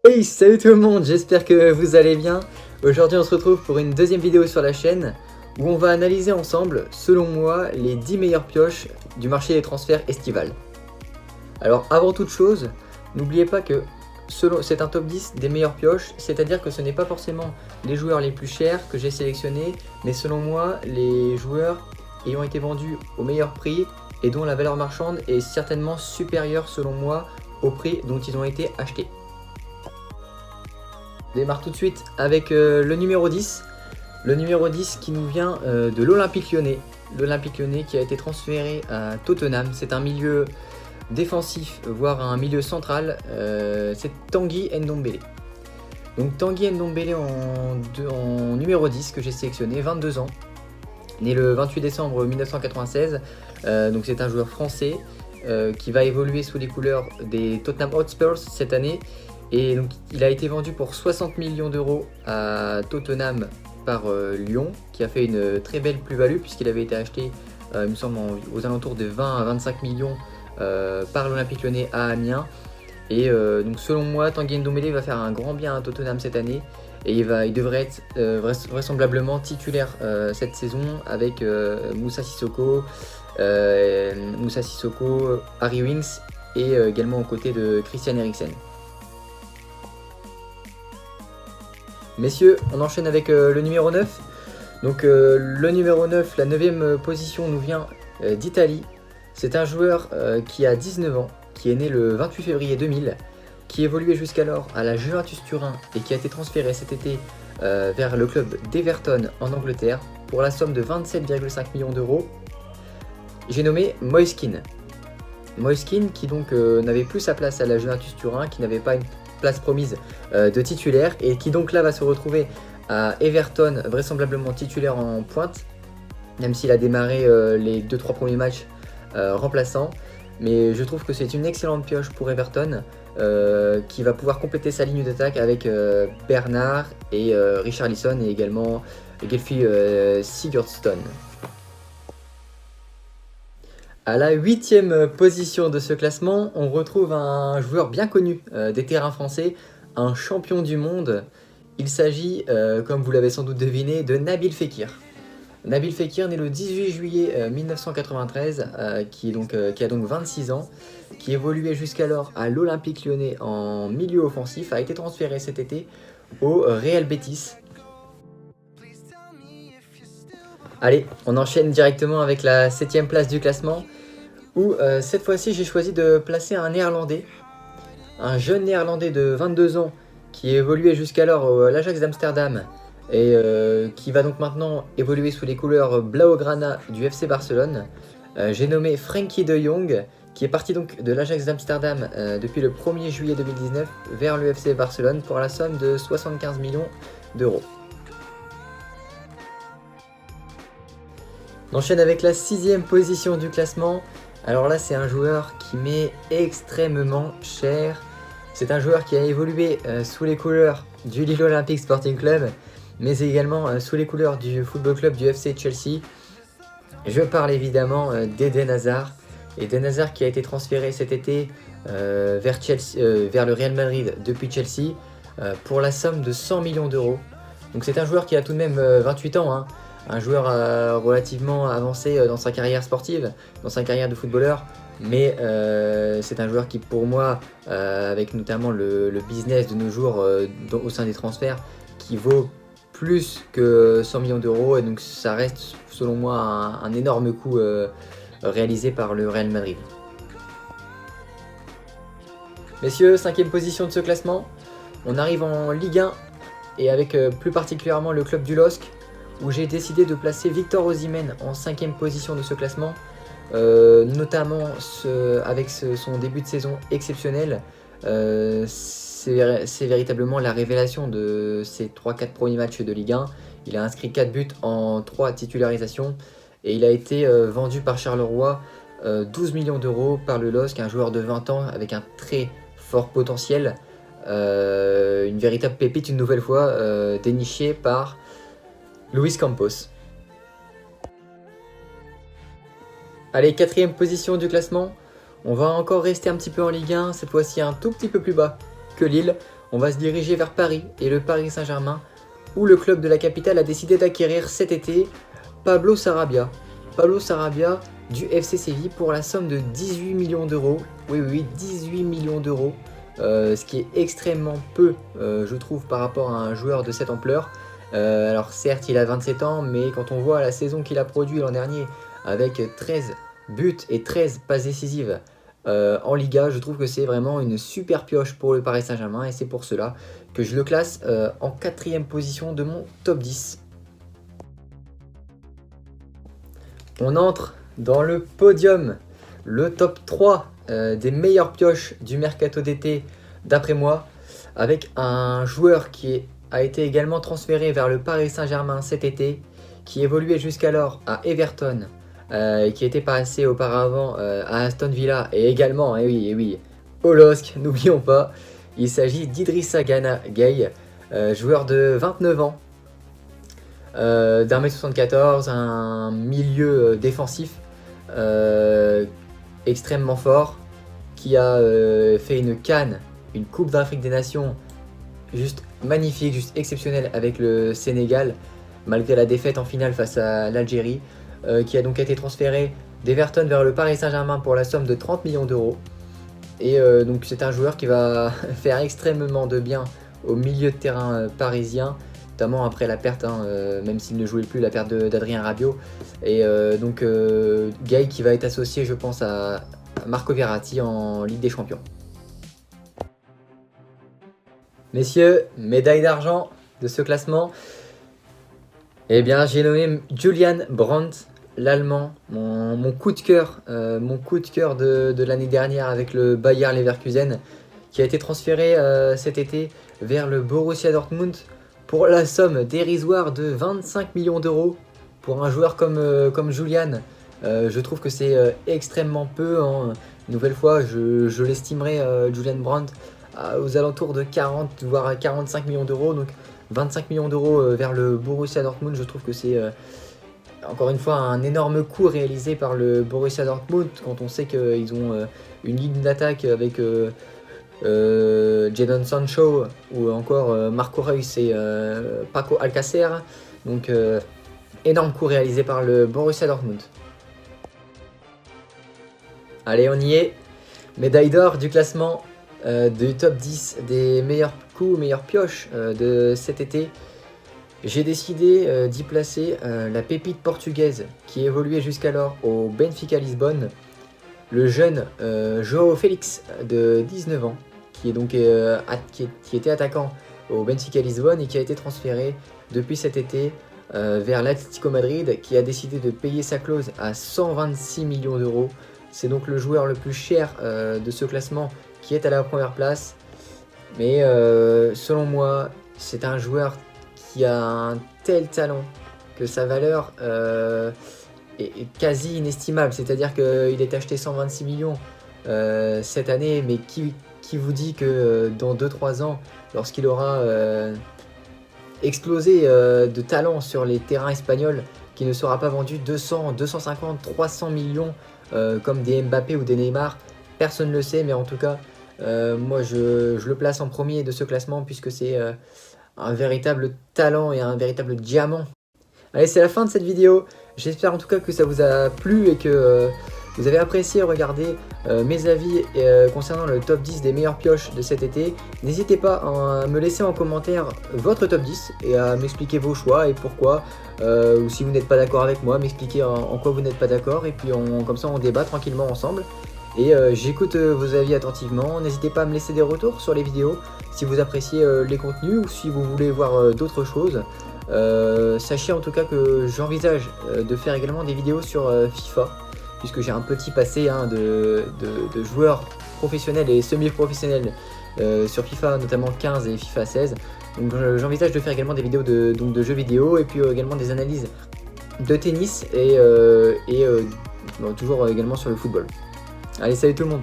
Hey, salut tout le monde, j'espère que vous allez bien. Aujourd'hui on se retrouve pour une deuxième vidéo sur la chaîne où on va analyser ensemble, selon moi, les 10 meilleures pioches du marché des transferts estival. Alors avant toute chose, n'oubliez pas que c'est un top 10 des meilleures pioches, c'est-à-dire que ce n'est pas forcément les joueurs les plus chers que j'ai sélectionnés, mais selon moi, les joueurs ayant été vendus au meilleur prix et dont la valeur marchande est certainement supérieure selon moi au prix dont ils ont été achetés. On démarre tout de suite avec le numéro 10. Le numéro 10 qui nous vient de l'Olympique Lyonnais. L'Olympique Lyonnais qui a été transféré à Tottenham. C'est un milieu défensif, voire un milieu central. C'est Tanguy Ndombele. Donc Tanguy Ndombele en numéro 10 que j'ai sélectionné, 22 ans. Né le 28 décembre 1996. Donc c'est un joueur français qui va évoluer sous les couleurs des Tottenham Hotspurs cette année. Et donc il a été vendu pour 60 millions d'euros à Tottenham par Lyon, qui a fait une très belle plus-value puisqu'il avait été acheté, il me semble, aux alentours de 20 à 25 millions par l'Olympique Lyonnais à Amiens. Et donc selon moi, Tanguy Ndombele va faire un grand bien à Tottenham cette année. Et il devrait être vraisemblablement titulaire cette saison avec Moussa Sissoko, Harry Winks et également aux côtés de Christian Eriksen. Messieurs, on enchaîne avec le numéro 9. Donc le numéro 9, la 9e position nous vient d'Italie. C'est un joueur qui a 19 ans, qui est né le 28 février 2000, qui évoluait jusqu'alors à la Juventus Turin et qui a été transféré cet été vers le club d'Everton en Angleterre pour la somme de 27,5 millions d'euros. J'ai nommé Moise Kean. Moise Kean qui donc n'avait plus sa place à la Juventus Turin, qui n'avait pas une place promise de titulaire et qui donc là va se retrouver à Everton, vraisemblablement titulaire en pointe, même s'il a démarré les 2-3 premiers matchs remplaçant. Mais je trouve que c'est une excellente pioche pour Everton qui va pouvoir compléter sa ligne d'attaque avec Bernard et Richarlison et également Gylfi Sigurdsson. À la 8e position de ce classement, on retrouve un joueur bien connu des terrains français, un champion du monde. Il s'agit, comme vous l'avez sans doute deviné, de Nabil Fekir. Nabil Fekir, né le 18 juillet 1993, qui a donc 26 ans, qui évoluait jusqu'alors à l'Olympique Lyonnais en milieu offensif, a été transféré cet été au Real Betis. Allez, on enchaîne directement avec la 7e place du classement, où cette fois-ci j'ai choisi de placer un néerlandais, un jeune néerlandais de 22 ans qui évoluait jusqu'alors à l'Ajax d'Amsterdam et qui va donc maintenant évoluer sous les couleurs Blaugrana du FC Barcelone. J'ai nommé Frenkie de Jong, qui est parti donc de l'Ajax d'Amsterdam depuis le 1er juillet 2019 vers le FC Barcelone pour la somme de 75 millions d'euros. On enchaîne avec la 6e position du classement. Alors là, c'est un joueur qui m'est extrêmement cher. C'est un joueur qui a évolué sous les couleurs du Lille Olympique Sporting Club, mais également sous les couleurs du football club du FC Chelsea. Je parle évidemment d'Eden Hazard. Eden Hazard qui a été transféré cet été vers le Real Madrid depuis Chelsea pour la somme de 100 millions d'euros. Donc c'est un joueur qui a tout de même 28 ans, hein. Un joueur relativement avancé dans sa carrière sportive, dans sa carrière de footballeur, mais c'est un joueur qui pour moi, avec notamment le business de nos jours au sein des transferts, qui vaut plus que 100 millions d'euros, et donc ça reste selon moi un énorme coup réalisé par le Real Madrid. Messieurs, 5e position de ce classement, on arrive en Ligue 1 et avec plus particulièrement le club du LOSC, où j'ai décidé de placer Victor Osimhen en 5e position de ce classement, notamment avec son début de saison exceptionnel. C'est véritablement la révélation de ses 3-4 premiers matchs de Ligue 1. Il a inscrit 4 buts en 3 titularisations et il a été vendu par Charleroi 12 millions d'euros par le LOSC, un joueur de 20 ans avec un très fort potentiel, une véritable pépite une nouvelle fois dénichée par Luis Campos. Allez, 4e position du classement. On va encore rester un petit peu en Ligue 1, cette fois-ci un tout petit peu plus bas que Lille. on va se diriger vers Paris et le Paris Saint-Germain, où le club de la capitale a décidé d'acquérir cet été Pablo Sarabia. Pablo Sarabia du FC Séville pour la somme de 18 millions d'euros. Oui, 18 millions d'euros. Ce qui est extrêmement peu, je trouve, par rapport à un joueur de cette ampleur. Alors certes, il a 27 ans, mais quand on voit la saison qu'il a produit l'an dernier, avec 13 buts et 13 passes décisives en Liga, je trouve que c'est vraiment une super pioche pour le Paris Saint-Germain, et c'est pour cela que je le classe en 4e position de mon top 10. On entre dans le podium, le top 3 des meilleures pioches du mercato d'été d'après moi, avec un joueur qui a été également transféré vers le Paris Saint-Germain cet été, qui évoluait jusqu'alors à Everton, qui était passé auparavant à Aston Villa et également, au LOSC, n'oublions pas. Il s'agit d'Idrissa Gana Gueye, joueur de 29 ans, d'1m74, un milieu défensif extrêmement fort, qui a fait une CAN, une Coupe d'Afrique des Nations juste magnifique, juste exceptionnelle avec le Sénégal, malgré la défaite en finale face à l'Algérie, qui a donc été transféré d'Everton vers le Paris Saint-Germain pour la somme de 30 millions d'euros. Et donc c'est un joueur qui va faire extrêmement de bien au milieu de terrain parisien, notamment après la perte, même s'il ne jouait plus, la perte d'Adrien Rabiot. Et donc Gueye qui va être associé, je pense, à Marco Verratti en Ligue des Champions. Messieurs, médaille d'argent de ce classement. Eh bien, j'ai nommé Julian Brandt, l'Allemand, mon coup de cœur, de l'année dernière avec le Bayer Leverkusen, qui a été transféré cet été vers le Borussia Dortmund pour la somme dérisoire de 25 millions d'euros. Pour un joueur comme Julian, je trouve que c'est extrêmement peu. Une nouvelle fois, je l'estimerai, Julian Brandt, aux alentours de 40 voire 45 millions d'euros. Donc 25 millions d'euros vers le Borussia Dortmund, je trouve que c'est encore une fois un énorme coup réalisé par le Borussia Dortmund, quand on sait qu'ils ont une ligne d'attaque avec Jadon Sancho ou encore Marco Reus et Paco Alcacer. Donc énorme coup réalisé par le Borussia Dortmund. Allez, on y est. Médaille d'or du classement du top 10 des meilleurs coups, meilleures pioches de cet été. J'ai décidé d'y placer la pépite portugaise qui évoluait jusqu'alors au Benfica Lisbonne, le jeune João Félix de 19 ans, qui est donc qui était attaquant au Benfica Lisbonne et qui a été transféré depuis cet été vers l'Atlético Madrid, qui a décidé de payer sa clause à 126 millions d'euros. C'est donc le joueur le plus cher de ce classement, qui est à la première place. Mais selon moi, c'est un joueur qui a un tel talent que sa valeur est quasi inestimable. C'est-à-dire qu'il est acheté 126 millions cette année, mais qui vous dit que dans 2-3 ans, lorsqu'il aura explosé de talent sur les terrains espagnols, qui ne sera pas vendu 200, 250, 300 millions comme des Mbappé ou des Neymar? Personne ne le sait, mais en tout cas, moi je le place en premier de ce classement, puisque c'est un véritable talent et un véritable diamant. Allez, c'est la fin de cette vidéo. J'espère en tout cas que ça vous a plu et que vous avez apprécié regarder mes avis concernant le top 10 des meilleures pioches de cet été. N'hésitez pas à me laisser en commentaire votre top 10 et à m'expliquer vos choix et pourquoi. Ou si vous n'êtes pas d'accord avec moi, m'expliquer en quoi vous n'êtes pas d'accord. Et puis comme ça on débat tranquillement ensemble. Et j'écoute vos avis attentivement. N'hésitez pas à me laisser des retours sur les vidéos si vous appréciez les contenus ou si vous voulez voir d'autres choses. Sachez en tout cas que j'envisage de faire également des vidéos sur FIFA, puisque j'ai un petit passé de joueur professionnel et semi-professionnel sur FIFA, notamment 15 et FIFA 16. Donc j'envisage de faire également des vidéos de jeux vidéo et puis également des analyses de tennis et toujours également sur le football. Allez, salut tout le monde!